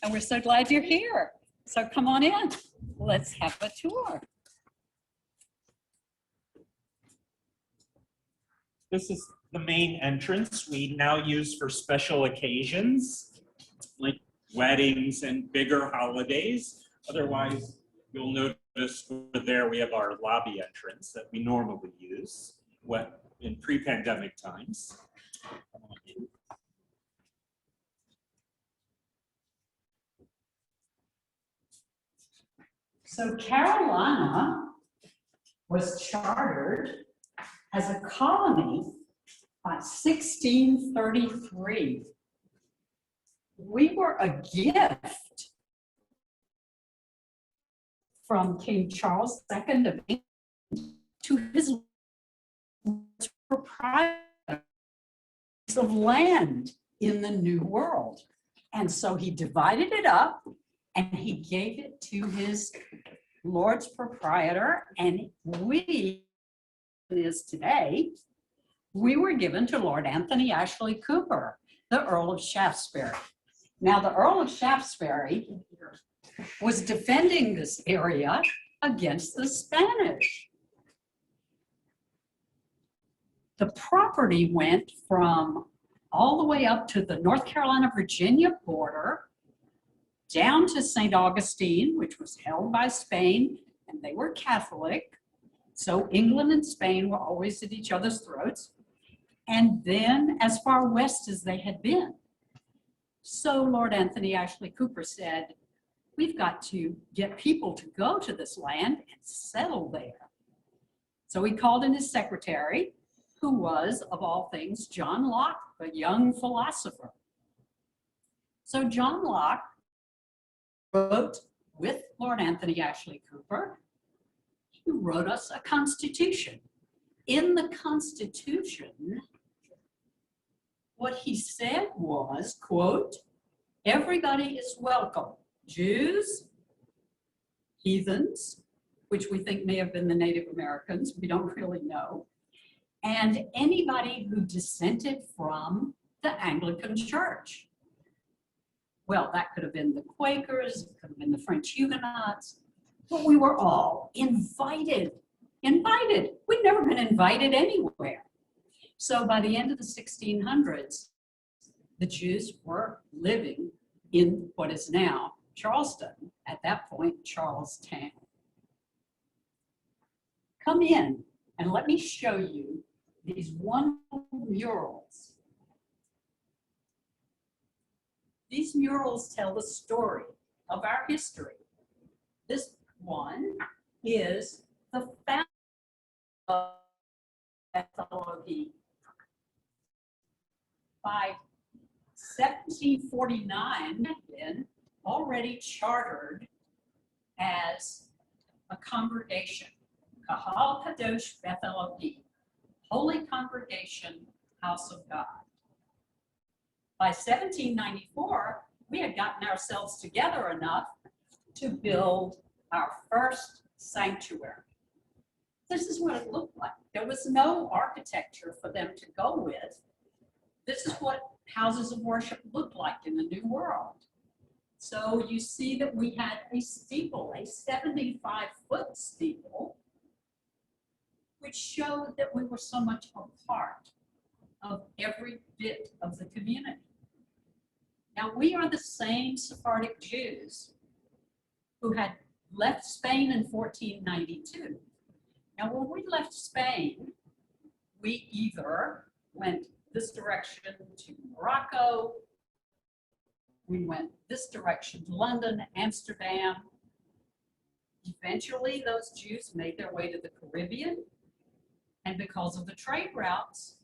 And we're so glad you're here. So come on in. Let's have a tour. This is the main entrance we now use for special occasions, like weddings and bigger holidays. Otherwise, you'll notice over there we have our lobby entrance that we normally use in pre-pandemic times. So Carolina was chartered as a colony by 1633. We were a gift from King Charles II of England to his proprietors of land in the New World. And so he divided it up and he gave it to his Lord's proprietor, and today, we were given to Lord Anthony Ashley Cooper, the Earl of Shaftesbury. Now, the Earl of Shaftesbury was defending this area against the Spanish. The property went from all the way up to the North Carolina-Virginia border, down to St. Augustine, which was held by Spain, and they were Catholic. So England and Spain were always at each other's throats. And then as far west as they had been. So Lord Anthony Ashley Cooper said, we've got to get people to go to this land and settle there. So he called in his secretary, who was, of all things, John Locke, a young philosopher. So John Locke wrote with Lord Anthony Ashley Cooper, he wrote us a constitution. In the constitution, what he said was, quote, everybody is welcome. Jews, heathens, which we think may have been the Native Americans, we don't really know, and anybody who dissented from the Anglican Church. Well, that could have been the Quakers, it could have been the French Huguenots, but we were all invited. We'd never been invited anywhere. So by the end of the 1600s, the Jews were living in what is now Charleston, at that point, Charlestown. Come in and let me show you these wonderful murals. These murals tell the story of our history. This one is the founding of Elohim. By 1749, had been already chartered as a congregation, Kahal, Kadosh, Beth, Elohim, Holy Congregation, House of God. By 1794, we had gotten ourselves together enough to build our first sanctuary. This is what it looked like. There was no architecture for them to go with. This is what houses of worship looked like in the New World. So you see that we had a steeple, a 75-foot steeple, which showed that we were so much a part of every bit of the community. Now, we are the same Sephardic Jews who had left Spain in 1492. Now, when we left Spain, we either went this direction to Morocco, we went this direction to London, Amsterdam. Eventually, those Jews made their way to the Caribbean, and because of the trade routes,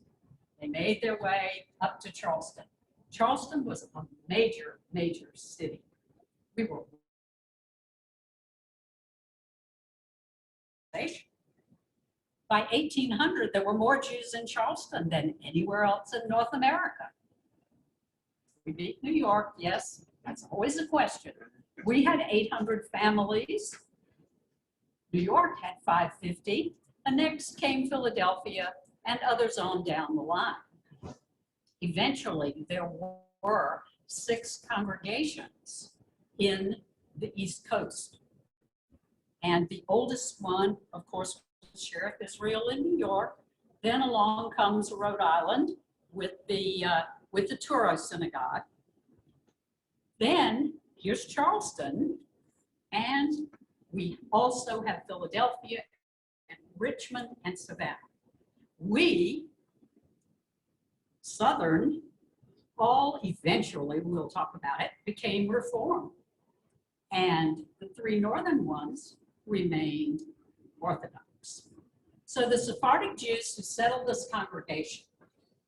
they made their way up to Charleston. Charleston was a major, major city. We were by 1800, there were more Jews in Charleston than anywhere else in North America. We beat New York, yes, that's always a question. We had 800 families. New York had 550. The next came Philadelphia and others on down the line. Eventually, there were 6 congregations in the East Coast. And the oldest one, of course, was Sheriff Israel in New York. Then along comes Rhode Island with the Torah synagogue. Then here's Charleston, and we also have Philadelphia and Richmond and Savannah. We, Southern, all eventually, we'll talk about it, became Reform. And the three Northern ones remained Orthodox. So the Sephardic Jews who settled this congregation,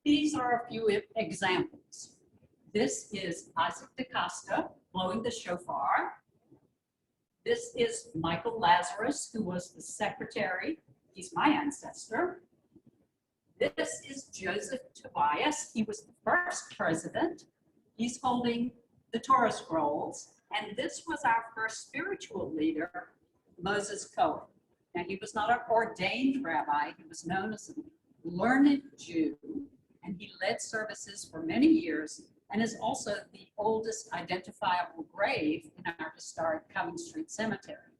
these are a few examples. This is Isaac DaCosta blowing the shofar. This is Michael Lazarus, who was the secretary. He's my ancestor. This is Joseph Tobias. He was the first president. He's holding the Torah scrolls. And this was our first spiritual leader, Moses Cohen. Now, he was not an ordained rabbi. He was known as a learned Jew, and he led services for many years and is also the oldest identifiable grave in our historic Coving Street Cemetery.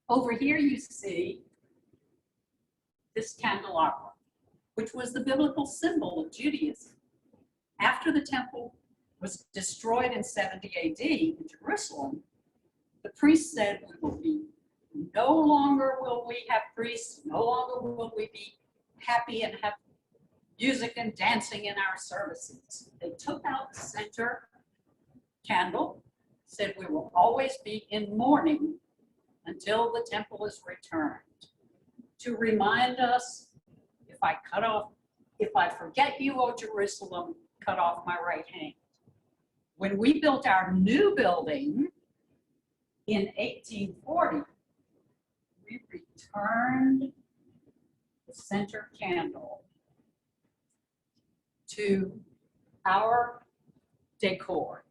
Over here you see this candelabra, which was the biblical symbol of Judaism. After the temple was destroyed in 70 AD in Jerusalem, the priests said, no longer will we have priests, no longer will we be happy and have music and dancing in our services. They took out the center candle, said we will always be in mourning until the temple is returned. To remind us, if I forget you, O Jerusalem, cut off my right hand. When we built our new building in 1840, we returned the center candle to our decor.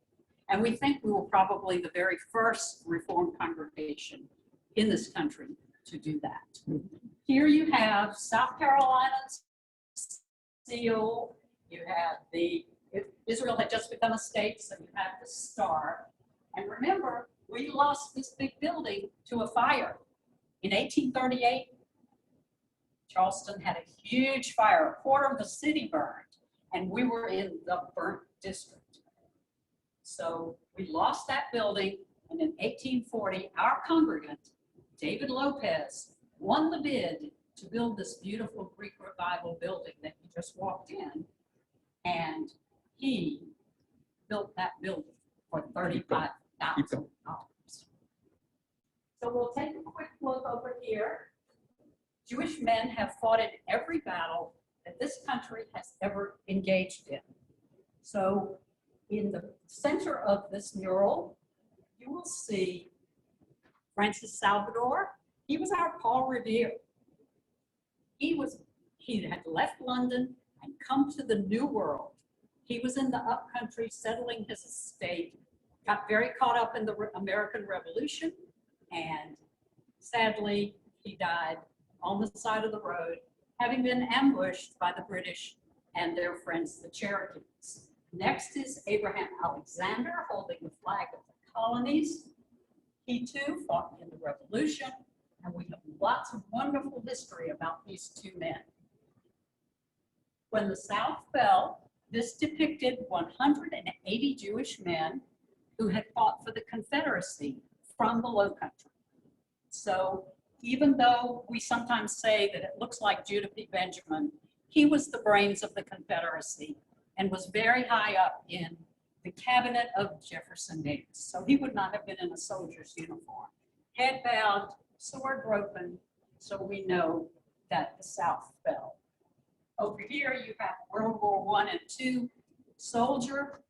And we think we were probably the very first Reformed congregation in this country to do that. Here you have South Carolina's seal. You have Israel had just become a state, so you have the star. And remember, we lost this big building to a fire. In 1838, Charleston had a huge fire. A quarter of the city burned, and we were in the burnt district. So we lost that building, and in 1840, our congregant, David Lopez, won the bid to build this beautiful Greek Revival building that you just walked in, and he built that building for $35,000. So we'll take a quick look over here. Jewish men have fought in every battle that this country has ever engaged in. So in the center of this mural, you will see Francis Salvador. He was our Paul Revere. He had left London and come to the New World. He was in the upcountry settling his estate, got very caught up in the American Revolution, and sadly, he died on the side of the road, having been ambushed by the British and their friends, the Cherokees. Next is Abraham Alexander holding the flag of the Colonies. He too fought in the Revolution, and we have lots of wonderful history about these two men. When the South fell, this depicted 180 Jewish men who had fought for the Confederacy from the Low Country. So even though we sometimes say that it looks like Judah P. Benjamin, he was the brains of the Confederacy and was very high up in the cabinet of Jefferson Davis. So he would not have been in a soldier's uniform. Head bowed, sword broken, so we know that the South fell. Over here you have World War I and II soldier,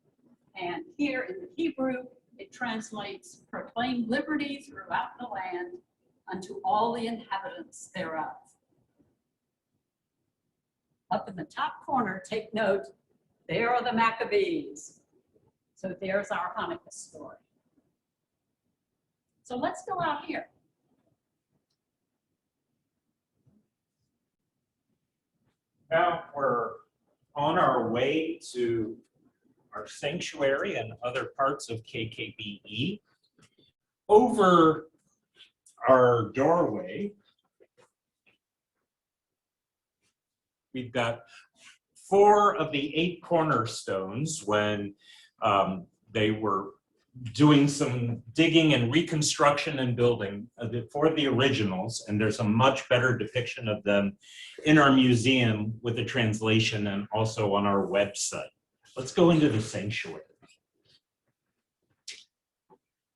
and here in the Hebrew, it translates, proclaim liberty throughout the land unto all the inhabitants thereof. Up in the top corner, take note, there are the Maccabees. So there's our Hanukkah story. So let's go out here. Now we're on our way to our sanctuary and other parts of KKBE. Over our doorway, we've got 4 of the 8 cornerstones when they were doing some digging and reconstruction and building for the originals, and there's a much better depiction of them in our museum with the translation and also on our website. Let's go into the sanctuary.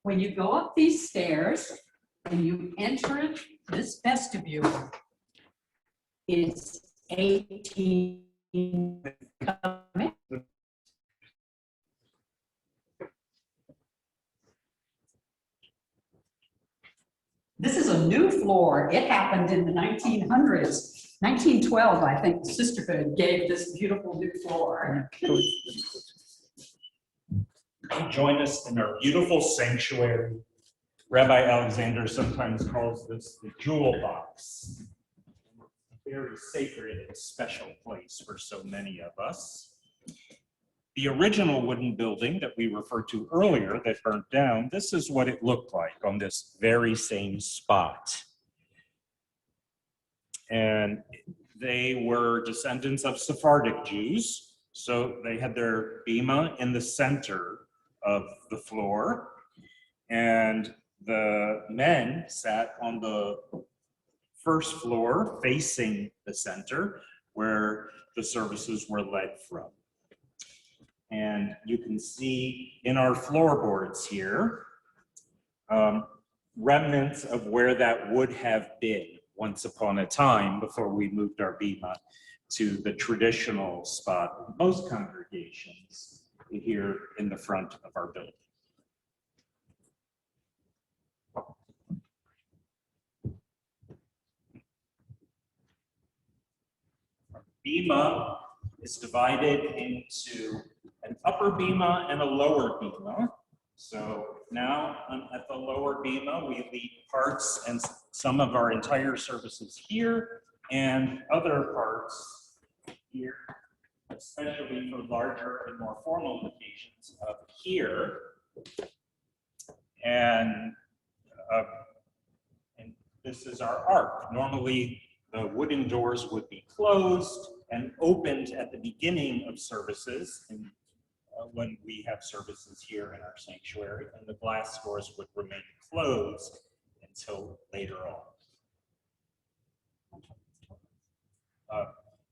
When you go up these stairs and you enter this vestibule, it's 18. This is a new floor. It happened in the 1900s. 1912, I think, the Sisterhood gave this beautiful new floor. Come join us in our beautiful sanctuary. Rabbi Alexander sometimes calls this the jewel box. A very sacred and special place for so many of us. The original wooden building that we referred to earlier that burnt down, this is what it looked like on this very same spot. And they were descendants of Sephardic Jews, so they had their bima in the center of the floor, and the men sat on the first floor facing the center where the services were led from. And you can see in our floorboards here, remnants of where that would have been once upon a time before we moved our bima to the traditional spot of most congregations here in the front of our building. Our bima is divided into an upper bima and a lower bima. So now at the lower bima, we lead parts and some of our entire services here and other parts here, especially for larger and more formal occasions up here. And this is our ark. Normally, the wooden doors would be closed and opened at the beginning of services and when we have services here in our sanctuary, and the glass doors would remain closed until later on.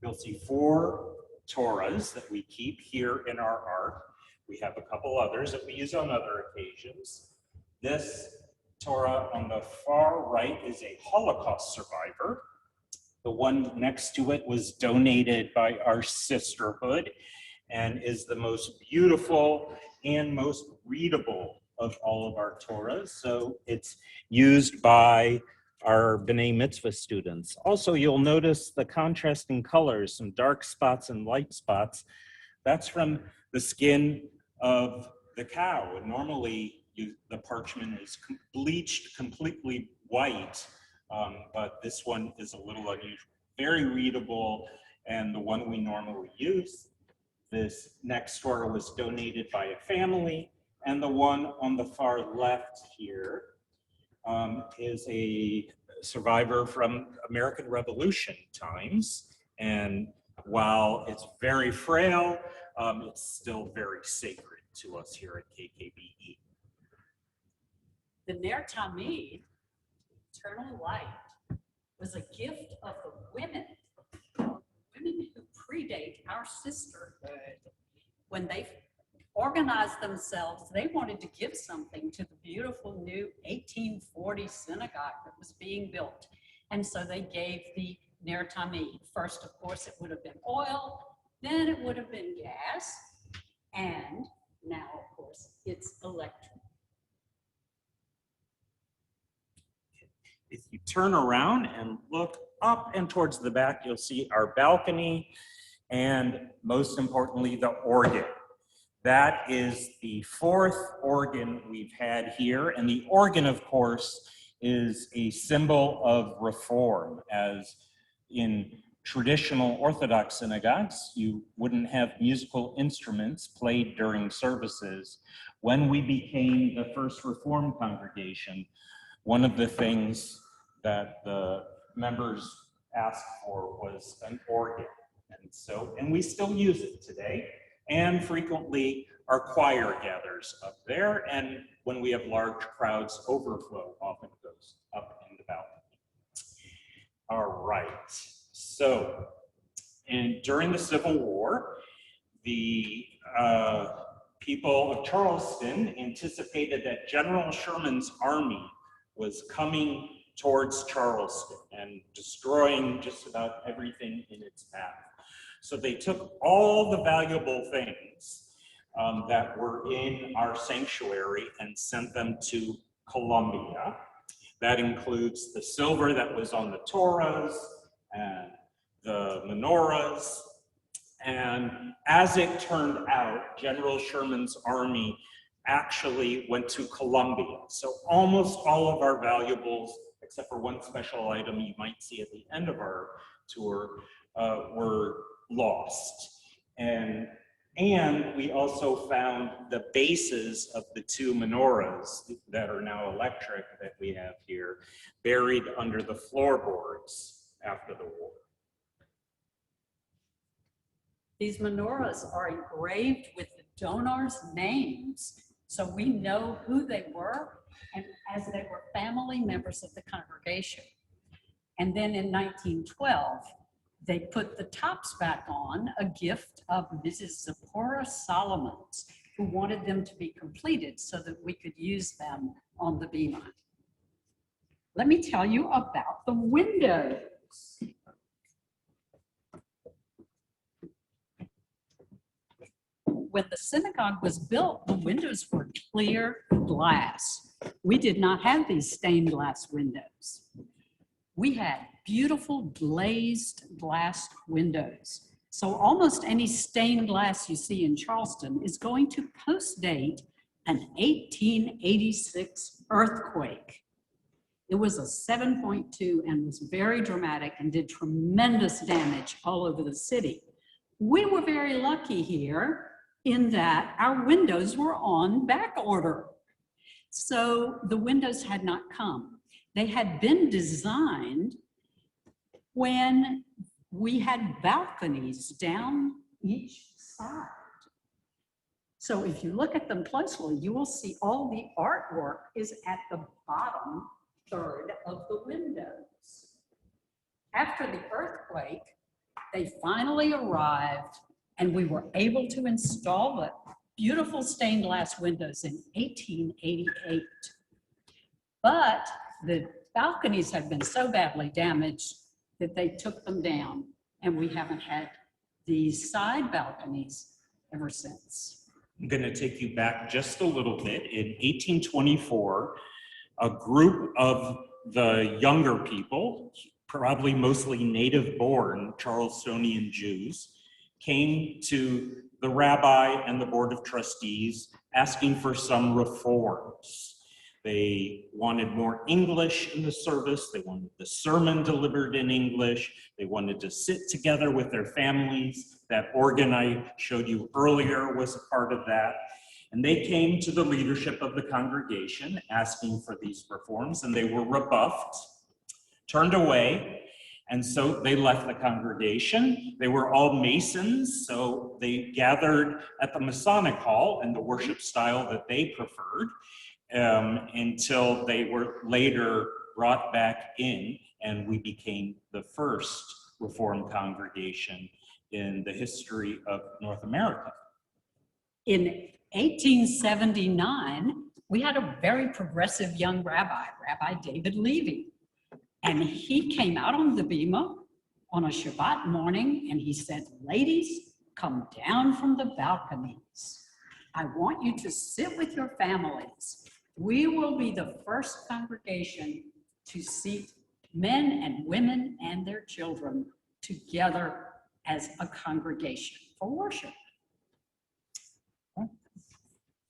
You'll see 4 Torahs that we keep here in our ark. We have a couple others that we use on other occasions. This Torah on the far right is a Holocaust survivor. The one next to it was donated by our sisterhood and is the most beautiful and most readable of all of our Torahs. So it's used by our B'nai Mitzvah students. Also, you'll notice the contrasting colors, some dark spots and light spots. That's from the skin of the cow. And normally, the parchment is bleached completely white, but this one is a little unusual. Very readable, and the one we normally use. This next Torah was donated by a family, and the one on the far left here is a survivor from American Revolution times. And while it's very frail, it's still very sacred to us here at KKBE. The Ner Tamid, eternal light, was a gift of the women who predate our sisterhood. When they organized themselves, they wanted to give something to the beautiful new 1840 synagogue that was being built. And so they gave the Ner Tamid. First, of course, it would have been oil, then it would have been gas, and now, of course, it's electric. If you turn around and look up and towards the back, you'll see our balcony and, most importantly, the organ. That is the 4th organ we've had here, and the organ, of course, is a symbol of reform, as in traditional Orthodox synagogues, you wouldn't have musical instruments played during services. When we became the first Reform congregation, one of the things that the members asked for was an organ. And we still use it today. And frequently our choir gathers up there. And when we have large crowds, overflow often goes up in the balcony. All right. So, and during the Civil War, the people of Charleston anticipated that General Sherman's army was coming towards Charleston and destroying just about everything in its path. So they took all the valuable things that were in our sanctuary and sent them to Columbia. That includes the silver that was on the Torahs and the menorahs. And as it turned out, General Sherman's army actually went to Columbia. So almost all of our valuables, except for one special item you might see at the end of our tour, were lost. And we also found the bases of the two menorahs that are now electric that we have here, buried under the floorboards after the war. These menorahs are engraved with the donors' names, so we know who they were, and as they were family members of the congregation. And then in 1912, they put the tops back on, a gift of Mrs. Zipporah Solomons, who wanted them to be completed so that we could use them on the bema. Let me tell you about the windows. When the synagogue was built, the windows were clear glass. We did not have these stained glass windows. We had beautiful glazed glass windows. So almost any stained glass you see in Charleston is going to post-date an 1886 earthquake. It was a 7.2 and was very dramatic and did tremendous damage all over the city. We were very lucky here in that our windows were on back order. So the windows had not come. They had been designed when we had balconies down each side. So if you look at them closely, you will see all the artwork is at the bottom third of the windows. After the earthquake, they finally arrived and we were able to install the beautiful stained glass windows in 1888. But the balconies had been so badly damaged that they took them down, and we haven't had these side balconies ever since. I'm going to take you back just a little bit. In 1824, a group of the younger people, probably mostly native-born Charlestonian Jews, came to the rabbi and the board of trustees asking for some reforms. They wanted more English in the service. They wanted the sermon delivered in English. They wanted to sit together with their families. That organ I showed you earlier was a part of that. And they came to the leadership of the congregation asking for these reforms, and they were rebuffed, turned away, and so they left the congregation. They were all Masons, so they gathered at the Masonic Hall and the worship style that they preferred, until they were later brought back in, and we became the first Reformed congregation in the history of North America. In 1879, we had a very progressive young rabbi, Rabbi David Levy, and he came out on the bema on a Shabbat morning and he said, "Ladies, come down from the balconies. I want you to sit with your families. We will be the first congregation to seat men and women and their children together as a congregation for worship."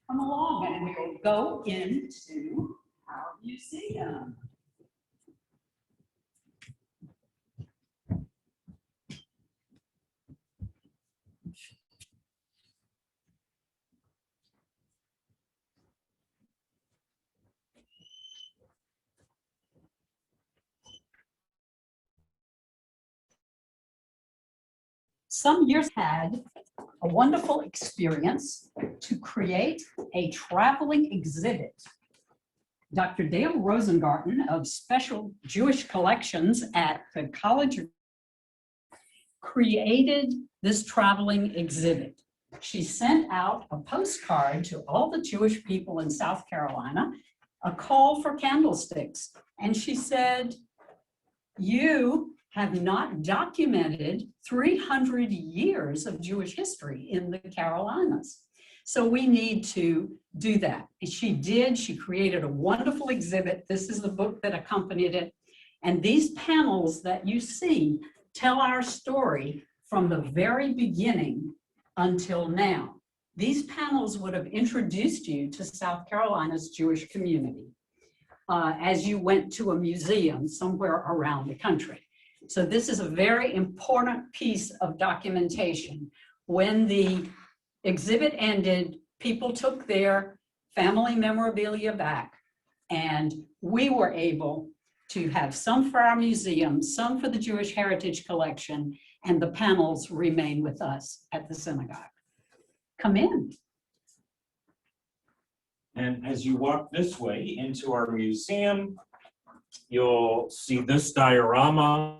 Come along and we will go into our museum. some years had a wonderful experience to create a traveling exhibit. Dr. Dale Rosengarten of Special Jewish Collections at the College created this traveling exhibit. She sent out a postcard to all the Jewish people in South Carolina, a call for candlesticks. And she said, you have not documented 300 years of Jewish history in the Carolinas. So we need to do that. And she did. She created a wonderful exhibit. This is the book that accompanied it. And these panels that you see tell our story from the very beginning until now. These panels would have introduced you to South Carolina's Jewish community as you went to a museum somewhere around the country. So this is a very important piece of documentation. When the exhibit ended, people took their family memorabilia back, and we were able to have some for our museum, some for the Jewish Heritage Collection, and the panels remain with us at the synagogue. Come in. And as you walk this way into our museum, you'll see this diorama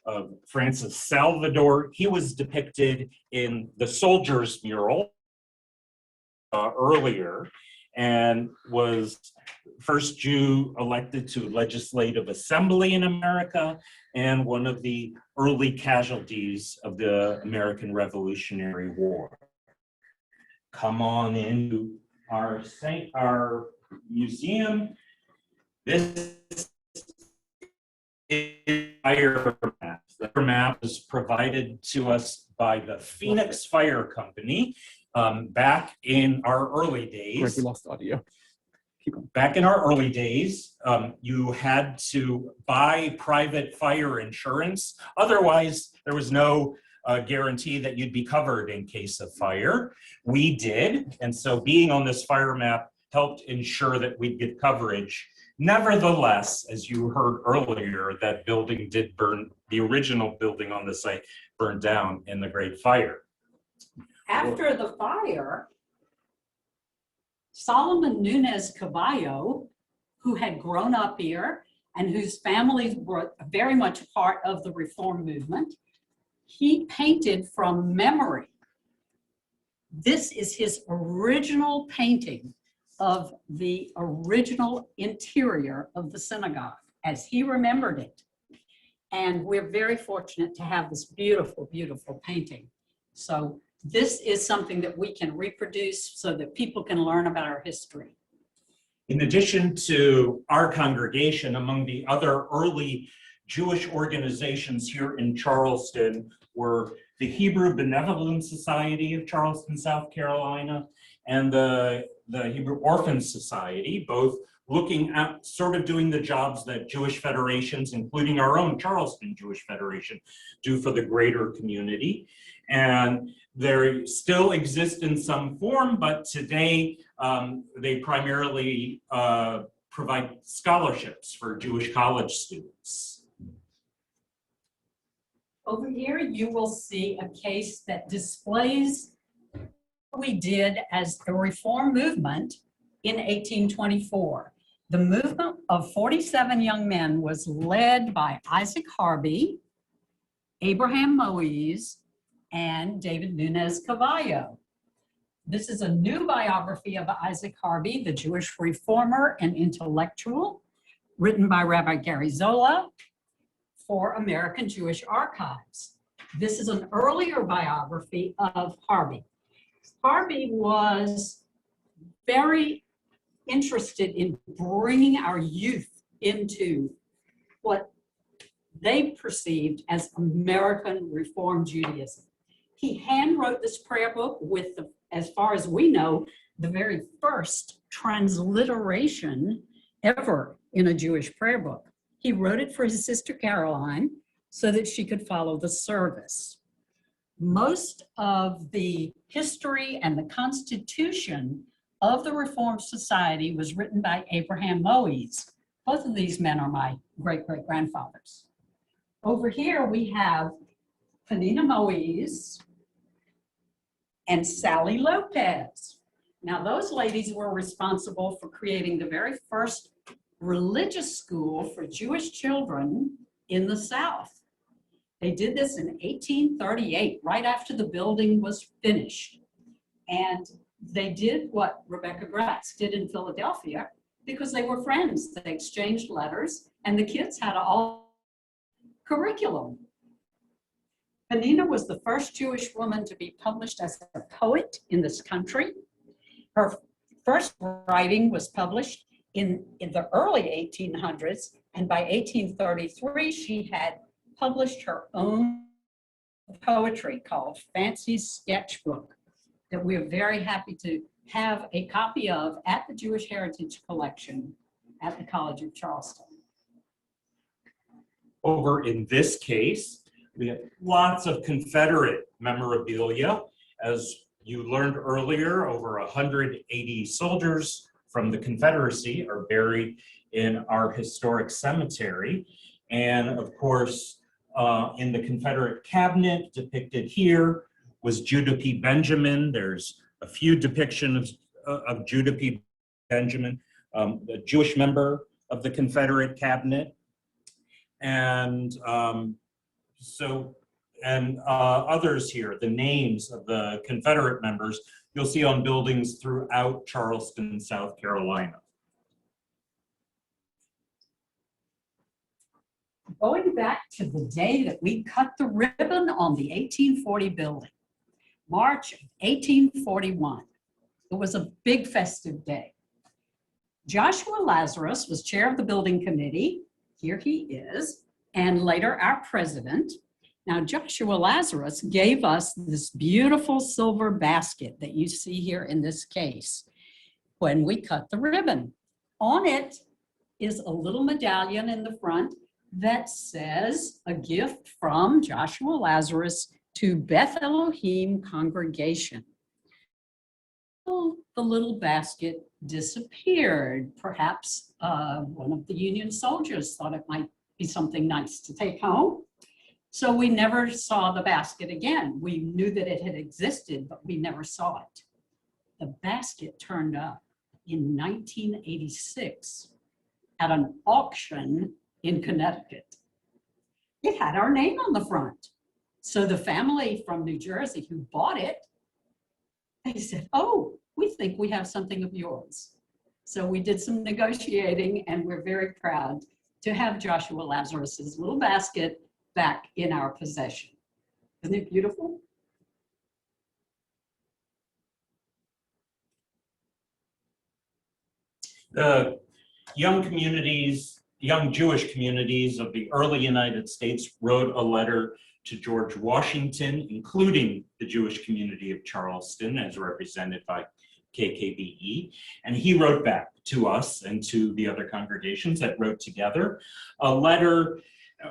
of Francis Salvador. He was depicted in the Soldiers mural earlier, and was first Jew elected to legislative assembly in America, and one of the early casualties of the American Revolutionary War. Come on into our museum. This is fire map. The map is provided to us by the Phoenix Fire Company back in our early days. Greg, we lost audio. Keep going. Back in our early days, you had to buy private fire insurance. Otherwise, there was no guarantee that you'd be covered in case of fire. We did, and so being on this fire map helped ensure that we'd get coverage. Nevertheless, as you heard earlier, that building did burn, the original building on the site burned down in the Great Fire. After the fire, Solomon Nunez Caballo, who had grown up here and whose families were very much a part of the Reform movement, he painted from memory. This is his original painting of the original interior of the synagogue as he remembered it. And we're very fortunate to have this beautiful, beautiful painting. So this is something that we can reproduce so that people can learn about our history. In addition to our congregation, among the other early Jewish organizations here in Charleston were the Hebrew Benevolent Society of Charleston, South Carolina, and the Hebrew Orphan Society, both looking at sort of doing the jobs that Jewish federations, including our own Charleston Jewish Federation, do for the greater community. And they still exist in some form, but today they primarily provide scholarships for Jewish college students. Over here, you will see a case that displays what we did as the Reform movement in 1824. The movement of 47 young men was led by Isaac Harvey, Abraham Moise, and David Nunez Caballo. This is a new biography of Isaac Harvey, the Jewish reformer and intellectual, written by Rabbi Gary Zola for American Jewish Archives. This is an earlier biography of Harvey. Harvey was very interested in bringing our youth into what they perceived as American Reform Judaism. He handwrote this prayer book with, as far as we know, the very first transliteration ever in a Jewish prayer book. He wrote it for his sister Caroline so that she could follow the service. Most of the history and the constitution of the Reformed Society was written by Abraham Moise. Both of these men are my great-great-grandfathers. Over here we have Panina Moise, and Sally Lopez. Now, those ladies were responsible for creating the very first religious school for Jewish children in the South. They did this in 1838, right after the building was finished. And they did what Rebecca Gratz did in Philadelphia because they were friends. They exchanged letters, and the kids had all curriculum. Panina was the first Jewish woman to be published as a poet in this country. Her first writing was published in the early 1800s, and by 1833, she had published her own poetry called Fancy's Sketchbook that we are very happy to have a copy of at the Jewish Heritage Collection at the College of Charleston. Over in this case, we have lots of Confederate memorabilia. As you learned earlier, over 180 soldiers from the Confederacy are buried in our historic cemetery. And of course, in the Confederate cabinet depicted here was Judah P. Benjamin. There's a few depictions of Judah P. Benjamin, a Jewish member of the Confederate cabinet. And others here, the names of the Confederate members, you'll see on buildings throughout Charleston, South Carolina. Going back to the day that we cut the ribbon on the 1840 building, March of 1841, it was a big festive day. Joshua Lazarus was chair of the building committee. Here he is, and later our president. Now, Joshua Lazarus gave us this beautiful silver basket that you see here in this case when we cut the ribbon. On it is a little medallion in the front that says a gift from Joshua Lazarus to Beth Elohim congregation. The little basket disappeared. Perhaps one of the Union soldiers thought it might be something nice to take home. So we never saw the basket again. We knew that it had existed, but we never saw it. The basket turned up in 1986 at an auction in Connecticut. It had our name on the front. So the family from New Jersey who bought it, they said, oh, we think we have something of yours. So we did some negotiating, and we're very proud to have Joshua Lazarus's little basket back in our possession. Isn't it beautiful? The young Jewish communities of the early United States wrote a letter to George Washington, including the Jewish community of Charleston, as represented by KKBE. And he wrote back to us and to the other congregations that wrote together a letter.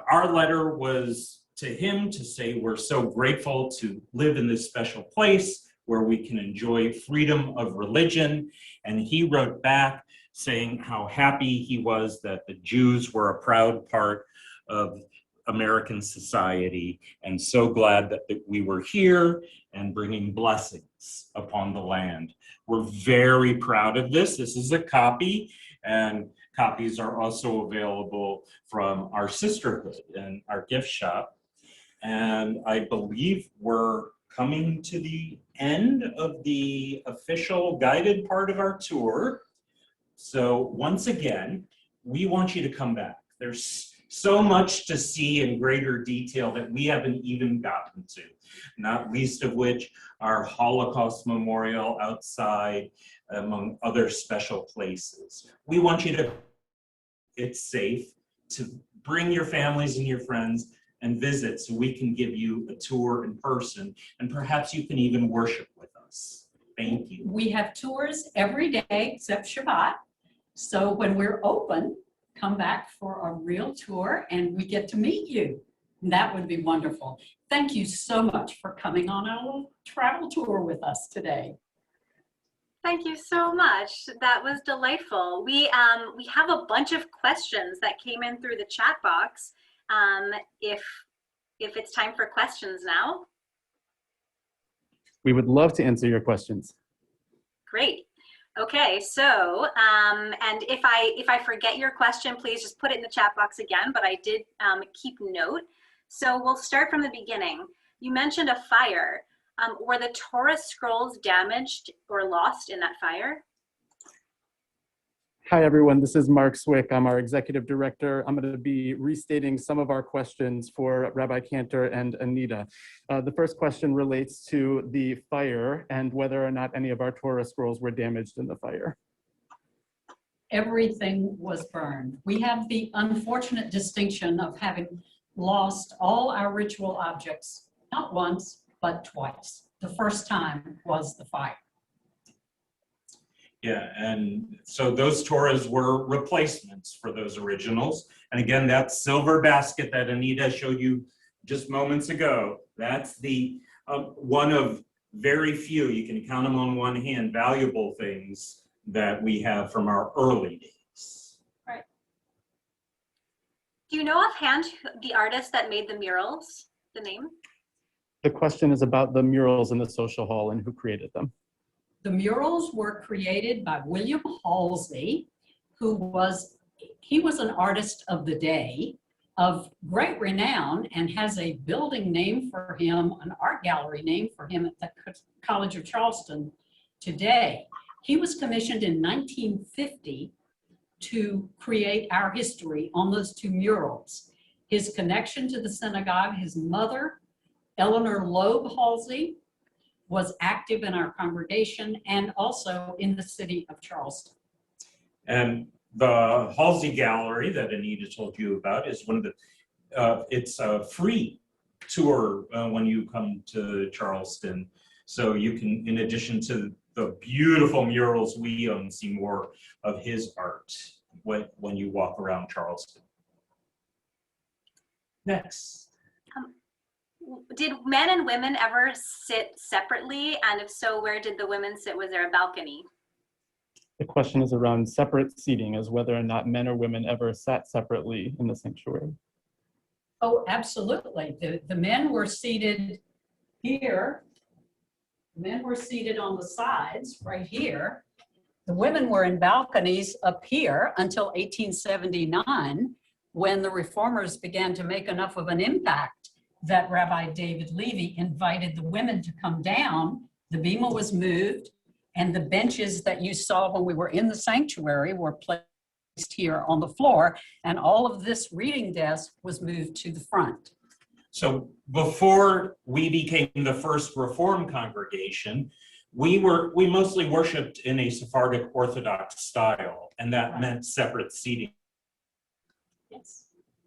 Our letter was to him to say we're so grateful to live in this special place where we can enjoy freedom of religion. And he wrote back saying how happy he was that the Jews were a proud part of American society, and so glad that we were here and bringing blessings upon the land. We're very proud of this. This is a copy, and copies are also available from our sisterhood and our gift shop. And I believe we're coming to the end of the official guided part of our tour. So once again, we want you to come back. There's so much to see in greater detail that we haven't even gotten to, not least of which our Holocaust Memorial outside, among other special places. We want you to, it's safe to bring your families and your friends and visit so we can give you a tour in person, and perhaps you can even worship with us. Thank you. We have tours every day except Shabbat. So when we're open, come back for a real tour and we get to meet you. That would be wonderful. Thank you so much for coming on our little travel tour with us today. Thank you so much. That was delightful. We have a bunch of questions that came in through the chat box. If if it's time for questions now. We would love to answer your questions. Great. Okay, so and if I forget your question, please just put it in the chat box again, but I did keep note. So we'll start from the beginning. You mentioned a fire. Were the Torah scrolls damaged or lost in that fire? Hi, everyone. This is Mark Swick. I'm our executive director. I'm going to be restating some of our questions for Rabbi Cantor and Anita. The first question relates to the fire and whether or not any of our Torah scrolls were damaged in the fire. Everything was burned. We have the unfortunate distinction of having lost all our ritual objects, not once, but twice. The first time was the fire. Yeah, and so those Torahs were replacements for those originals. And again, that silver basket that Anita showed you just moments ago, that's the one of very few, you can count them on one hand, valuable things that we have from our early days. Right. Do you know offhand the artist that made the murals, the name? The question is about the murals in the social hall and who created them. The murals were created by William Halsey, who was an artist of the day of great renown and has a building named for him, an art gallery named for him at the College of Charleston today. He was commissioned in 1950 to create our history on those two murals. His connection to the synagogue, his mother, Eleanor Loeb Halsey, was active in our congregation and also in the city of Charleston. And the Halsey Gallery that Anita told you about is one of the, it's a free tour when you come to Charleston. So you can, in addition to the beautiful murals we own, see more of his art when you walk around Charleston. Next. Did men and women ever sit separately? And if so, where did the women sit? Was there a balcony? The question is around separate seating, as whether or not men or women ever sat separately in the sanctuary. Oh, absolutely. The men were seated here. The men were seated on the sides right here. The women were in balconies up here until 1879, when the reformers began to make enough of an impact that Rabbi David Levy invited the women to come down. The bima was moved, and the benches that you saw when we were in the sanctuary were placed here on the floor, and all of this reading desk was moved to the front. So before we became the first Reform congregation, we mostly worshiped in a Sephardic Orthodox style, and that meant separate seating. Yes.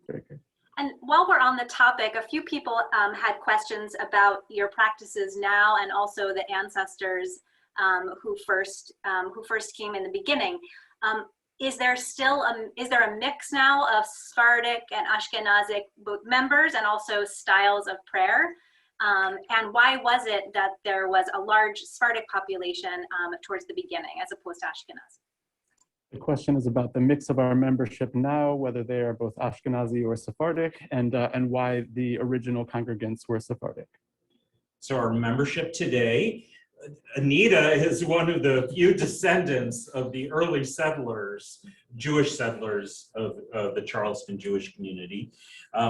Very good. And while we're on the topic, a few people had questions about your practices now and also the ancestors who first came in the beginning. Is there a mix now of Sephardic and Ashkenazic both members and also styles of prayer? And why was it that there was a large Sephardic population towards the beginning as opposed to Ashkenazi? The question is about the mix of our membership now, whether they are both Ashkenazi or Sephardic, and why the original congregants were Sephardic. So our membership today, Anita is one of the few descendants of the early settlers, Jewish settlers of the Charleston Jewish community.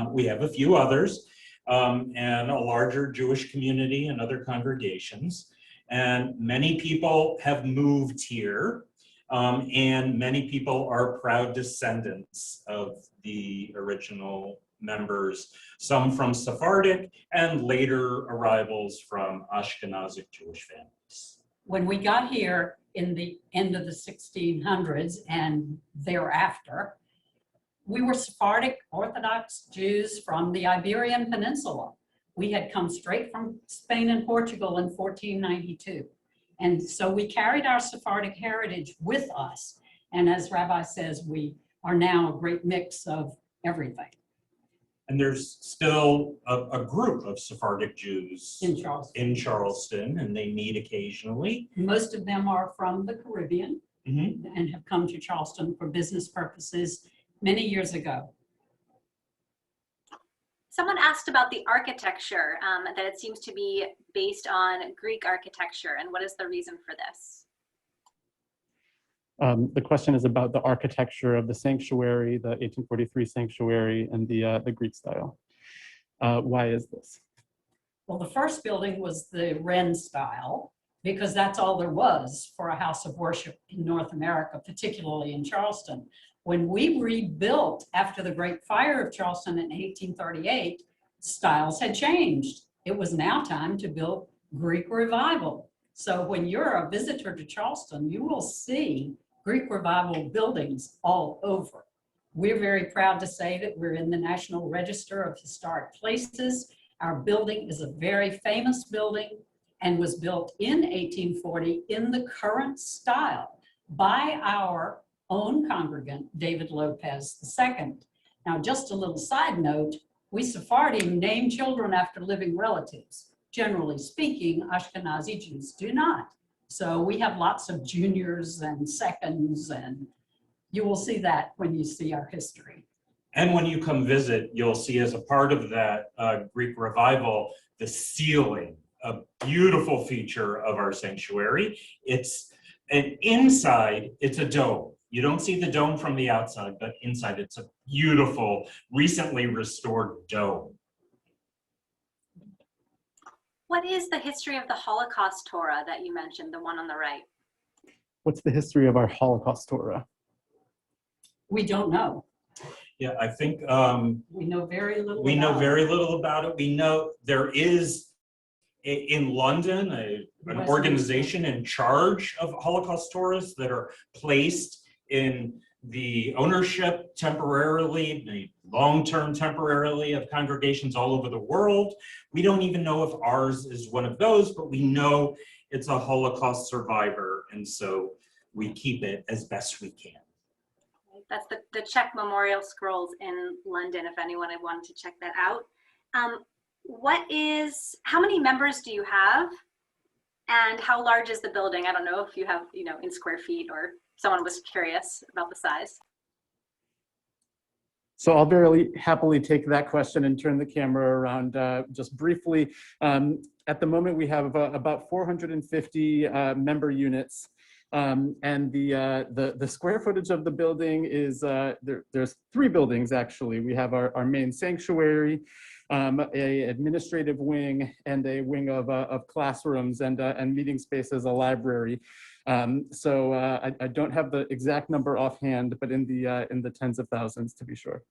We have a few others and a larger Jewish community and other congregations. And many people have moved here. And many people are proud descendants of the original members, some from Sephardic and later arrivals from Ashkenazic Jewish families. When we got here in the end of the 1600s and thereafter, we were Sephardic Orthodox Jews from the Iberian Peninsula. We had come straight from Spain and Portugal in 1492. And so we carried our Sephardic heritage with us. And as Rabbi says, we are now a great mix of everything. And there's still a group of Sephardic Jews in Charleston, and they meet occasionally. Most of them are from the Caribbean and have come to Charleston for business purposes many years ago. Someone asked about the architecture, that it seems to be based on Greek architecture, and what is the reason for this? The question is about the architecture of the sanctuary, the 1843 sanctuary, and the Greek style. Why is this? Well, the first building was the Wren style, because that's all there was for a house of worship in North America, particularly in Charleston. When we rebuilt after the Great Fire of Charleston in 1838, styles had changed. It was now time to build Greek Revival. So when you're a visitor to Charleston, you will see Greek Revival buildings all over. We're very proud to say that we're in the National Register of Historic Places. Our building is a very famous building and was built in 1840 in the current style by our own congregant, David Lopez II. Now, just a little side note, we Sephardim name children after living relatives. Generally speaking, Ashkenazi Jews do not. So we have lots of juniors and seconds, and you will see that when you see our history. And when you come visit, you'll see as a part of that Greek revival, the ceiling, a beautiful feature of our sanctuary. And inside, it's a dome. You don't see the dome from the outside, but inside it's a beautiful, recently restored dome. What is the history of the Holocaust Torah that you mentioned, the one on the right? What's the history of our Holocaust Torah? We don't know. Yeah, I think We know very little. we know about very it. little about it. We know there is in London an organization in charge of Holocaust Torahs that are placed in the ownership temporarily, the long-term temporarily of congregations all over the world. We don't even know if ours is one of those, but we know it's a Holocaust survivor, and so we keep it as best we can. That's the Czech Memorial Scrolls in London, if anyone had wanted to check that out. How many members do you have? And how large is the building? I don't know if you have, in square feet, or someone was curious about the size. So I'll very happily take that question and turn the camera around just briefly. At the moment, we have about 450 member units. And the square footage of the building is, there's 3 buildings actually. We have our main sanctuary, a administrative wing, and a wing of classrooms and meeting spaces, a library. So I don't have the exact number offhand, but in the tens of thousands to be sure.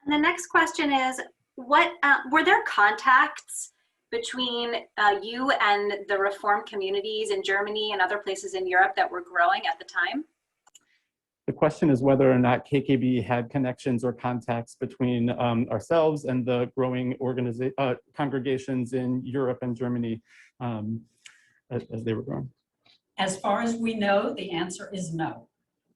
And the next question is, were there contacts between you and the Reform communities in Germany and other places in Europe that were growing at the time? The question is whether or not KKBE had connections or contacts between ourselves and the growing congregations in Europe and Germany as they were growing. As far as we know, the answer is no.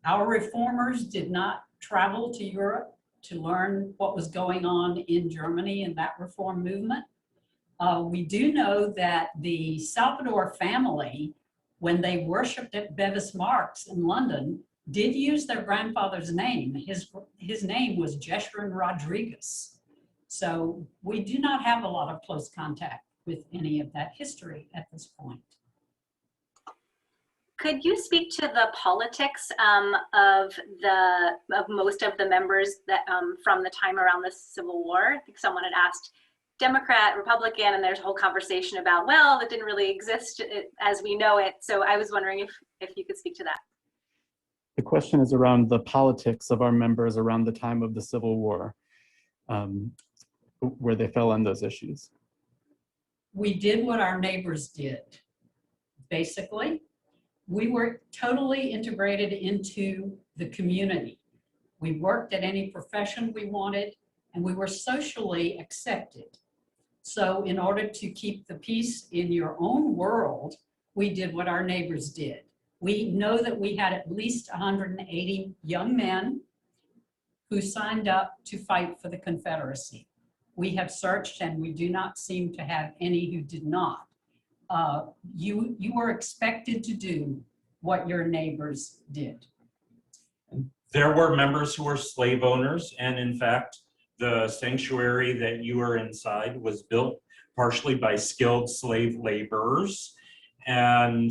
Our reformers did not travel to Europe to learn what was going on in Germany in that reform movement. We do know that the Salvador family, when they worshiped at Bevis Marks in London, did use their grandfather's name. His name was Jeshurun Rodriguez. So we do not have a lot of close contact with any of that history at this point. Could you speak to the politics of most of the members that from the time around the Civil War? I think someone had asked Democrat, Republican, and there's a whole conversation about, well, it didn't really exist as we know it. So I was wondering if you could speak to that. The question is around the politics of our members around the time of the Civil War, where they fell on those issues. We did what our neighbors did. Basically, we were totally integrated into the community. We worked at any profession we wanted, and we were socially accepted. So in order to keep the peace in your own world, we did what our neighbors did. We know that we had at least 180 young men who signed up to fight for the Confederacy. We have searched and we do not seem to have any who did not. You were expected to do what your neighbors did. There were members who were slave owners, and in fact, the sanctuary that you are inside was built partially by skilled slave laborers. And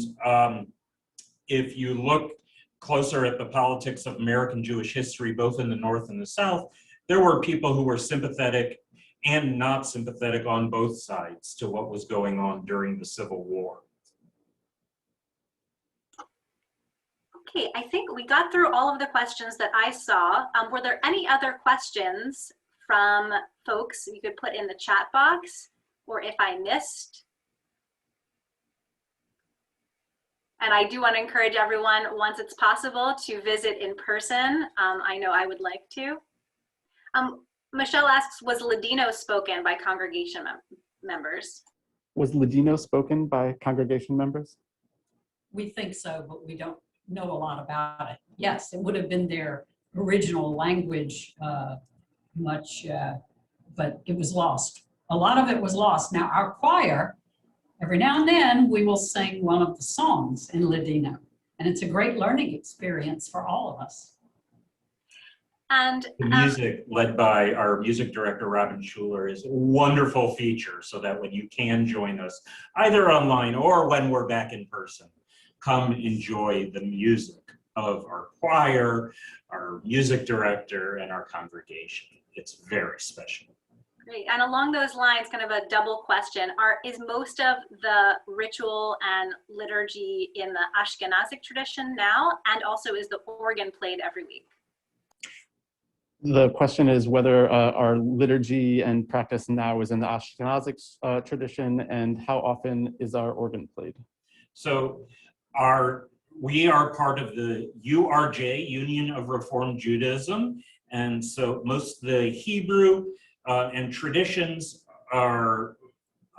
if you look closer at the politics of American Jewish history, both in the North and the South, there were people who were sympathetic and not sympathetic on both sides to what was going on during the Civil War. Okay, I think we got through all of the questions that I saw. Were there any other questions from folks you could put in the chat box, or if I missed? And I do want to encourage everyone, once it's possible, to visit in person. I know I would like to. Michelle asks, was Ladino spoken by congregation members? Was Ladino spoken by congregation members? We think so, but we don't know a lot about it. Yes, it would have been their original language but it was lost. A lot of it was lost. Now our choir, every now and then we will sing one of the songs in Ladino, and it's a great learning experience for all of us. And the music led by our music director, Robin Schuler, is a wonderful feature, so that when you can join us, either online or when we're back in person, come enjoy the music of our choir, our music director, and our congregation. It's very special. Great. And along those lines, kind of a double question, is most of the ritual and liturgy in the Ashkenazic tradition now, and also is the organ played every week? The question is whether our liturgy and practice now is in the Ashkenazic tradition, and how often is our organ played? So we are part of the URJ, Union of Reform Judaism, and so most of the Hebrew and traditions are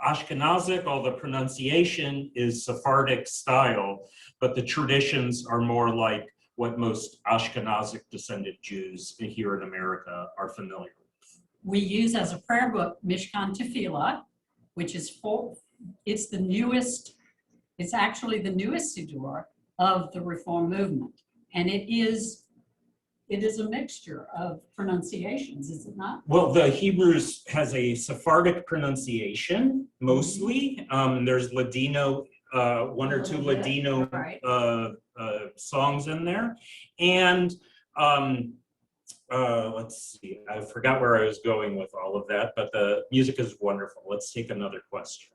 Ashkenazic, all the pronunciation is Sephardic style, but the traditions are more like what most Ashkenazic descended Jews here in America are familiar with. We use as a prayer book Mishkan Tefillah, which is it's actually the newest Siddur of the Reform movement. And it is a mixture of pronunciations, is it not? Well, the Hebrews has a Sephardic pronunciation, mostly. There's Ladino, one or two Ladino songs in there. And let's see, I forgot where I was going with all of that, but the music is wonderful. Let's take another question.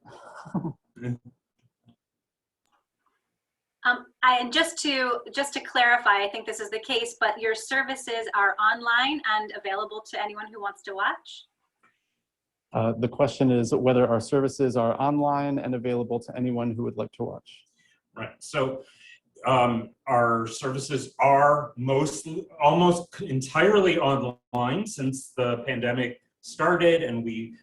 And just to clarify, I think this is the case, but your services are online and available to anyone who wants to watch? The question is whether our services are online and available to anyone who would like to watch. Right, so our services are almost entirely online since the pandemic started, and we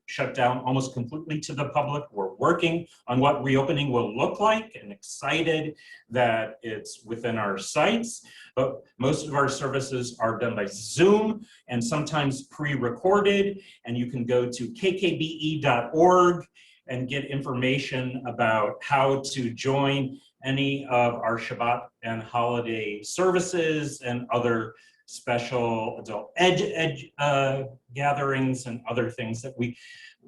shut down almost completely to the public. We're working on what reopening will look like and excited that it's within our sights. But most of our services are done by Zoom and sometimes pre-recorded. And you can go to kkbe.org and get information about how to join any of our Shabbat and holiday services and other special adult gatherings and other things that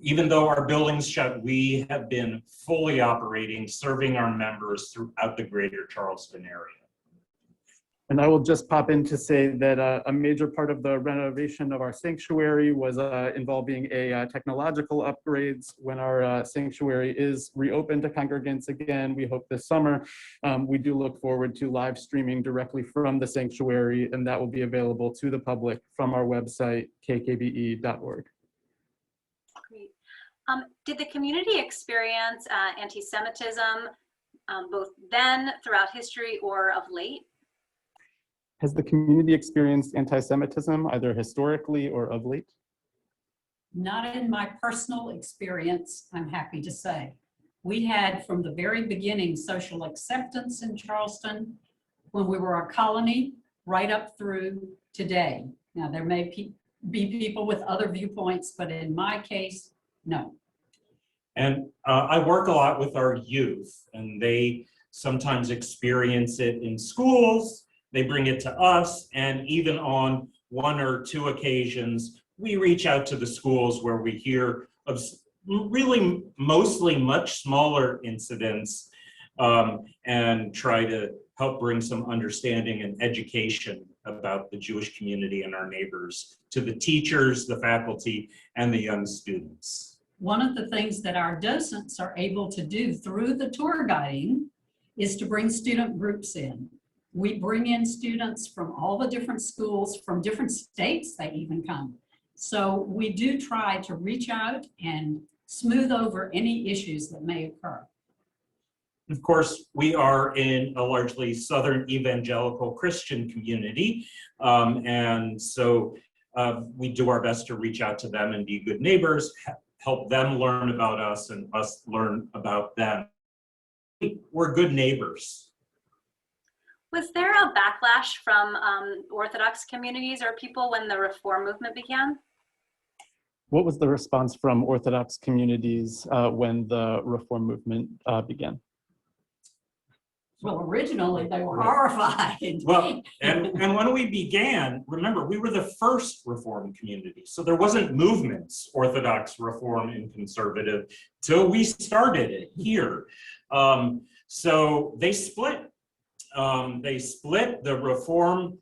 even though our building's shut, we have been fully operating, serving our members throughout the greater Charleston area. And I will just pop in to say that a major part of the renovation of our sanctuary was involving technological upgrades. When our sanctuary is reopened to congregants again, we hope this summer, we do look forward to live streaming directly from the sanctuary, and that will be available to the public from our website, kkbe.org. Great. Did the community experience anti-Semitism both then, throughout history, or of late? Has the community experienced anti-Semitism, either historically or of late? Not in my personal experience, I'm happy to say. We had, from the very beginning, social acceptance in Charleston when we were a colony, right up through today. Now, there may be people with other viewpoints, but in my case, no. And I work a lot with our youth, and they sometimes experience it in schools. They bring it to us, and even on one or two occasions, we reach out to the schools where we hear of really mostly much smaller incidents, and try to help bring some understanding and education about the Jewish community and our neighbors to the teachers, the faculty, and the young students. One of the things that our docents are able to do through the tour guiding is to bring student groups in. We bring in students from all the different schools, from different states they even come. So we do try to reach out and smooth over any issues that may occur. Of course, we are in a largely Southern evangelical Christian community, and so we do our best to reach out to them and be good neighbors, help them learn about us and us learn about them. We're good neighbors. Was there a backlash from Orthodox communities or people when the Reform movement began? What was the response from Orthodox communities when the Reform movement began? Well, originally they were horrified. Well, and when we began, remember, we were the first Reform community. So there wasn't movements, Orthodox, Reform, and Conservative, till we started it here. So they split. They split. The Reformed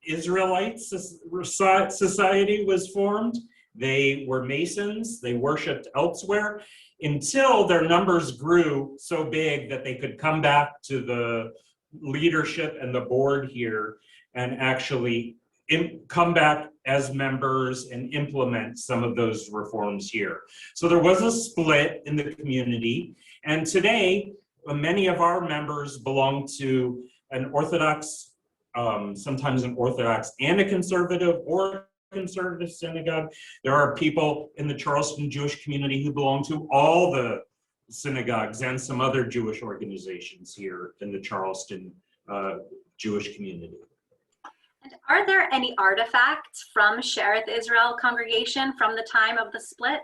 Israelite Society was formed. They were Masons. They worshiped elsewhere, until their numbers grew so big that they could come back to the leadership and the board here and actually come back as members and implement some of those reforms here. So there was a split in the community, and today many of our members belong to an Orthodox, sometimes an Orthodox and a conservative or conservative synagogue. There are people in the Charleston Jewish community who belong to all the synagogues and some other Jewish organizations here in the Charleston Jewish community. And are there any artifacts from Shereth Israel congregation from the time of the split?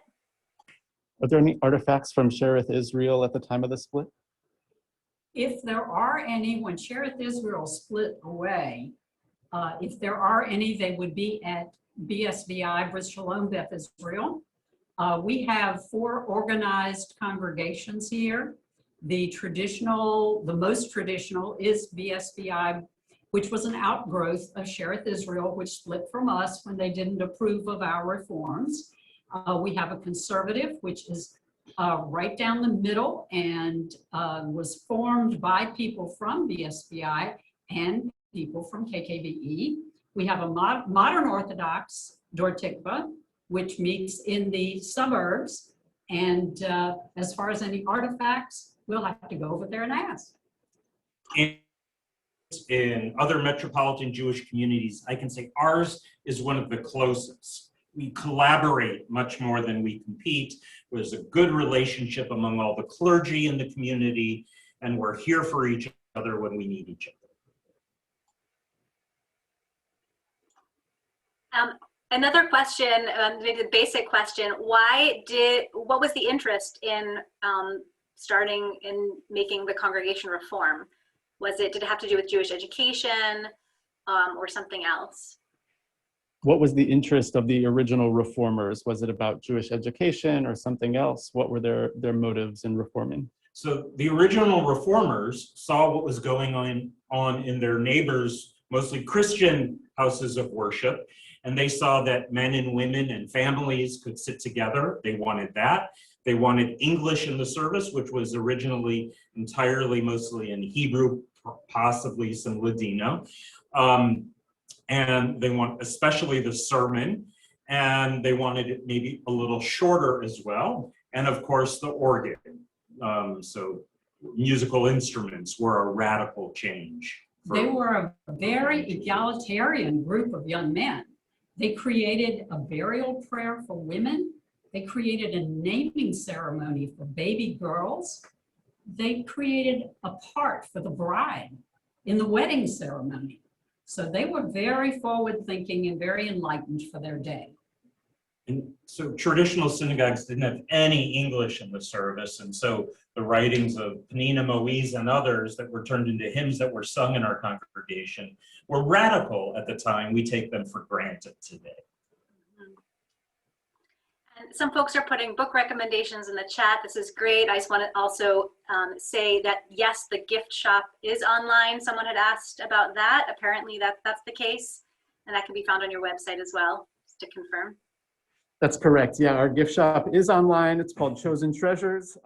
Are there any artifacts from Shereth Israel at the time of the split? If there are any, when Shereth Israel split away, if there are any, they would be at BSBI, Bris Shalom Beth Israel. We have 4 organized congregations here. The most traditional is BSBI, which was an outgrowth of Shereth Israel, which split from us when they didn't approve of our reforms. We have a conservative, which is right down the middle and was formed by people from BSBI and people from KKBE. We have a modern Orthodox, Dor Tikva, which meets in the suburbs. And as far as any artifacts, we'll have to go over there and ask. In other metropolitan Jewish communities, I can say ours is one of the closest. We collaborate much more than we compete. There's a good relationship among all the clergy in the community, and we're here for each other when we need each other. Another question, maybe the basic question, what was the interest in starting in making the congregation reform? Did it have to do with Jewish education or something else? What was the interest of the original reformers? Was it about Jewish education or something else? What were their motives in reforming? So the original reformers saw what was going on in their neighbors, mostly Christian houses of worship, and they saw that men and women and families could sit together. They wanted that. They wanted English in the service, which was originally entirely mostly in Hebrew, possibly some Ladino. And they want especially the sermon, and they wanted it maybe a little shorter as well. And of course, the organ. So musical instruments were a radical change. They were a very egalitarian group of young men. They created a burial prayer for women. They created a naming ceremony for baby girls. They created a part for the bride in the wedding ceremony. So they were very forward thinking and very enlightened for their day. And so traditional synagogues didn't have any English in the service. And so the writings of Penina Moise and others that were turned into hymns that were sung in our congregation were radical at the time. We take them for granted today. And some folks are putting book recommendations in the chat. This is great. I just want to also say that, yes, the gift shop is online. Someone had asked about that. Apparently that's the case. And that can be found on your website as well, just to confirm. That's correct. Yeah, our gift shop is online. It's called Chosen Treasures.